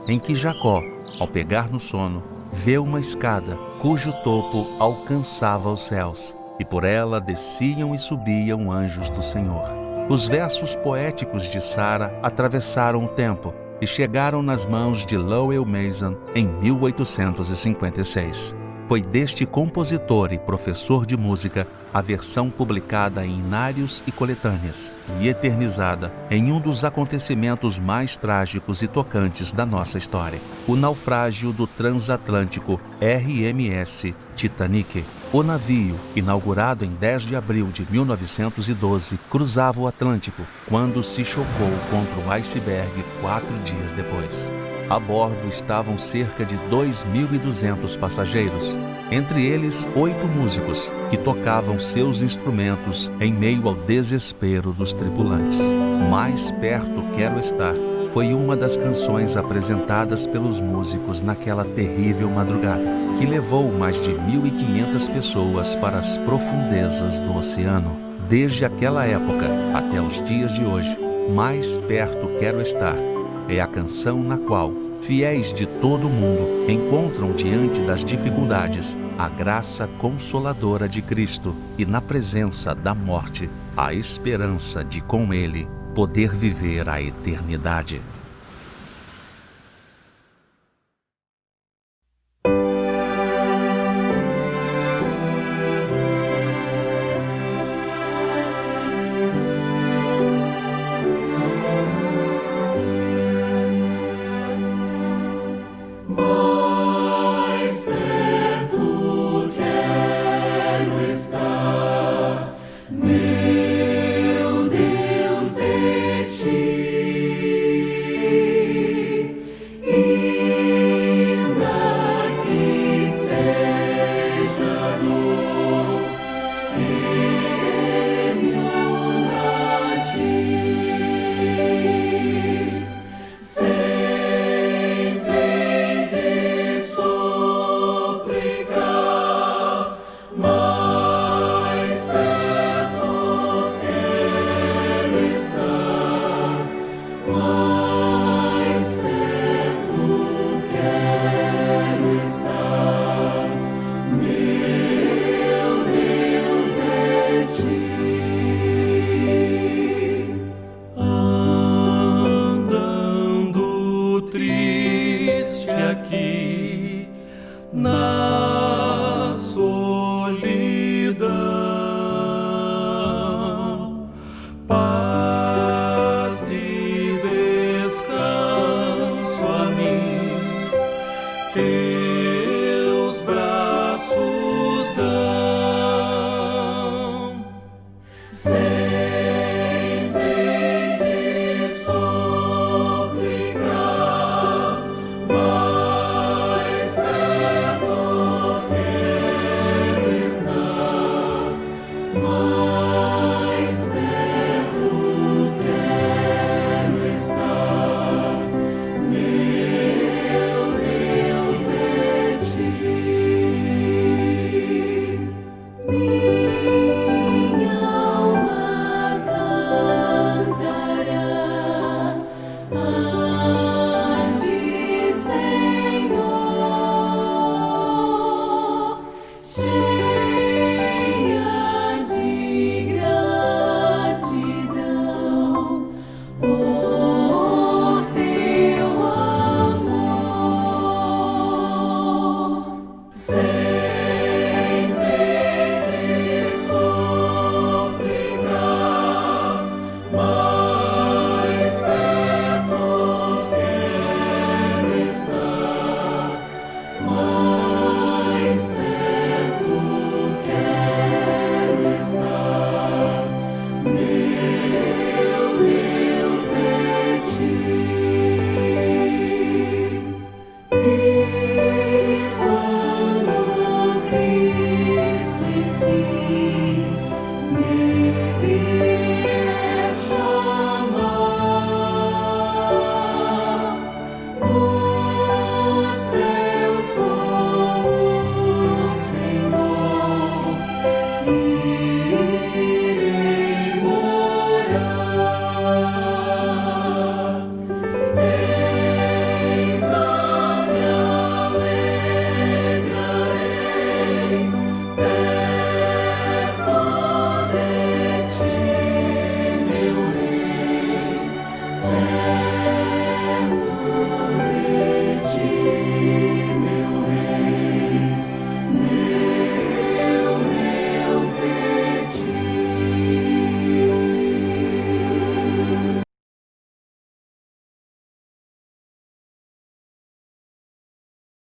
em que Jacó, ao pegar no sono, vê uma escada cujo topo alcançava os céus, e por ela desciam e subiam anjos do Senhor. Os versos poéticos de Sarah atravessaram o tempo e chegaram nas mãos de Lowell Mason em 1856. Foi deste compositor e professor de música a versão publicada em Inários e Coletâneas e eternizada em um dos acontecimentos mais trágicos e tocantes da nossa história: o naufrágio do transatlântico RMS Titanic. O navio, inaugurado em 10 de abril de 1912, cruzava o Atlântico quando se chocou contra um iceberg 4 dias depois. A bordo estavam cerca de 2.200 passageiros, entre eles 8 músicos que tocavam seus instrumentos em meio ao desespero dos tripulantes. Mais perto quero estar foi uma das canções apresentadas pelos músicos naquela terrível madrugada, que levou mais de 1.500 pessoas para as profundezas do oceano. Desde aquela época até os dias de hoje, Mais Perto Quero Estar é a canção na qual fiéis de todo o mundo encontram diante das dificuldades a graça consoladora de Cristo e, na presença da morte, a esperança de com Ele poder viver a eternidade.